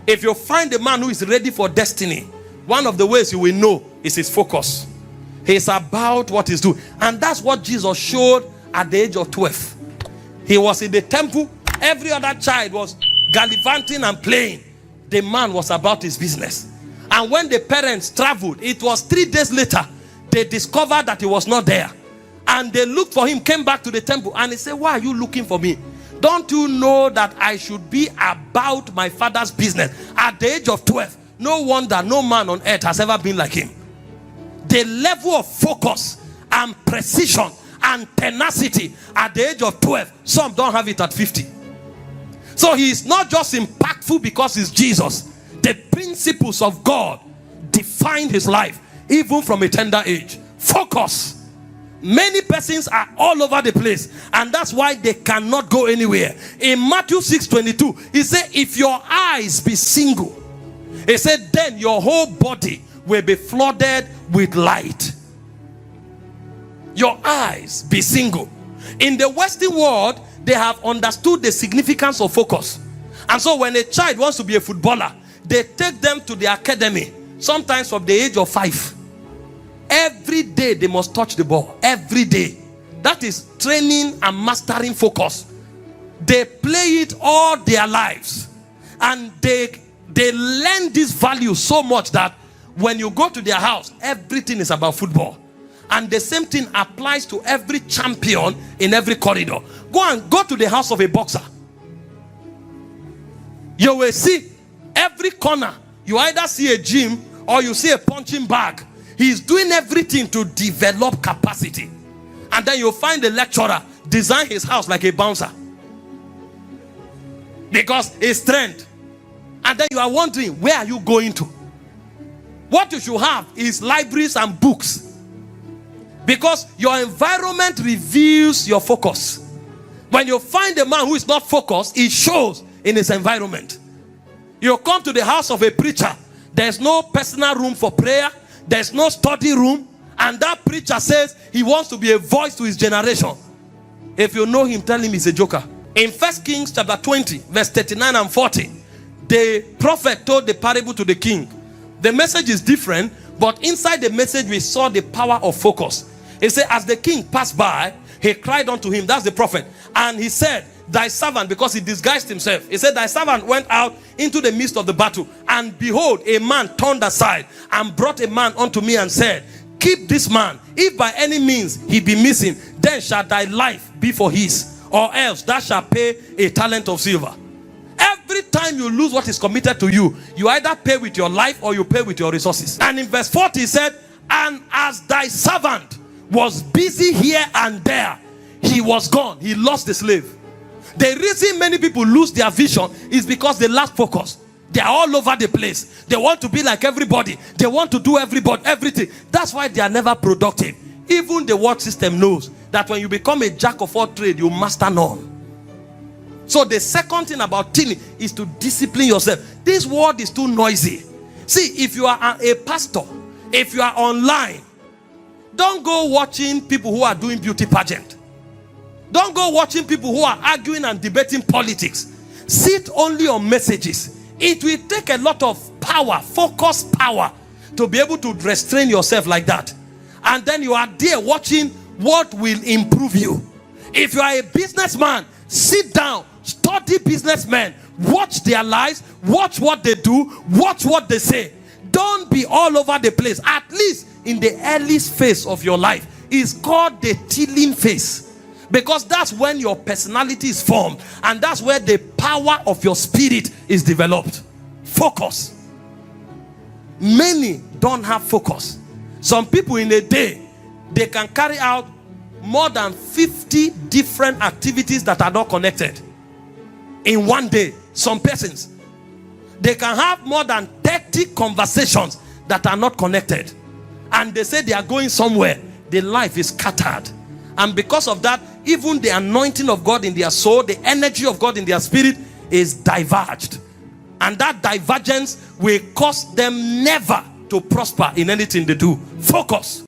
If you find a man who is ready for destiny, one of the ways you will know is his focus. He's about what he's doing. And that's what Jesus showed at the age of 12. He was in the temple. Every other child was gallivanting and playing. The man was about his business. And when the parents traveled, it was 3 days later, they discovered that he was not there. And they looked for him, came back to the temple, and he said, why are you looking for me? Don't you know that I should be about my father's business? At the age of 12, no wonder no man on earth has ever been like him. The level of focus and precision and tenacity at the age of 12, some don't have it at 50. So he is not just impactful because he's Jesus. The principles of God defined his life even from a tender age. Focus. Many persons are all over the place, and that's why they cannot go anywhere. In Matthew 6:22, he said, if your eyes be single, he said, then your whole body will be flooded with light. Your eyes be single. In the Western world, they have understood the significance of focus. And so when a child wants to be a footballer, they take them to the academy, sometimes from the age of 5. Every day they must touch the ball. Every day. That is training and mastering focus. They play it all their lives. And they learn this value so much that when you go to their house, everything is about football. And the same thing applies to every champion in every corridor. Go to the house of a boxer. You will see every corner. You either see a gym or you see a punching bag. He's doing everything to develop capacity. And then you'll find the lecturer design his house like a bouncer. Because his strength. And then you are wondering, where are you going to? What you should have is libraries and books. Because your environment reveals your focus. When you find a man who is not focused, it shows in his environment. You come to the house of a preacher. There's no personal room for prayer. There's no study room. And that preacher says he wants to be a voice to his generation. If you know him, tell him he's a joker. In 1 Kings chapter 20, verse 39 and 40, the prophet told the parable to the king. The message is different, but inside the message we saw the power of focus. He said, as the king passed by, he cried unto him. That's the prophet. And he said, thy servant, because he disguised himself, he said, thy servant went out into the midst of the battle, and behold, a man turned aside and brought a man unto me and said, keep this man. If by any means he be missing, then shall thy life be for his, or else thou shalt pay a talent of silver. Every time you lose what is committed to you, you either pay with your life or you pay with your resources. And in verse 40 he said, and as thy servant was busy here and there, he was gone. He lost the slave. The reason many people lose their vision is because they lack focus. They are all over the place. They want to be like everybody. They want to do everything. That's why they are never productive. Even the world system knows that when you become a jack of all trades, you master none. So the second thing about teaching is to discipline yourself. This world is too noisy. See, if you are a pastor, if you are online, don't go watching people who are doing beauty pageant. Don't go watching people who are arguing and debating politics. Sit only on messages. It will take a lot of power, focus power, to be able to restrain yourself like that. And then you are there watching what will improve you. If you are a businessman, sit down, study businessmen, watch their lives, watch what they do, watch what they say. Don't be all over the place. At least in the earliest phase of your life is called the tilling phase. Because that's when your personality is formed. And that's where the power of your spirit is developed. Focus. Many don't have focus. Some people in a day, they can carry out more than 50 different activities that are not connected. In one day, some persons, they can have more than 30 conversations that are not connected. And they say they are going somewhere. Their life is scattered. And because of that, even the anointing of God in their soul, the energy of God in their spirit is diverged. And that divergence will cause them never to prosper in anything they do. Focus.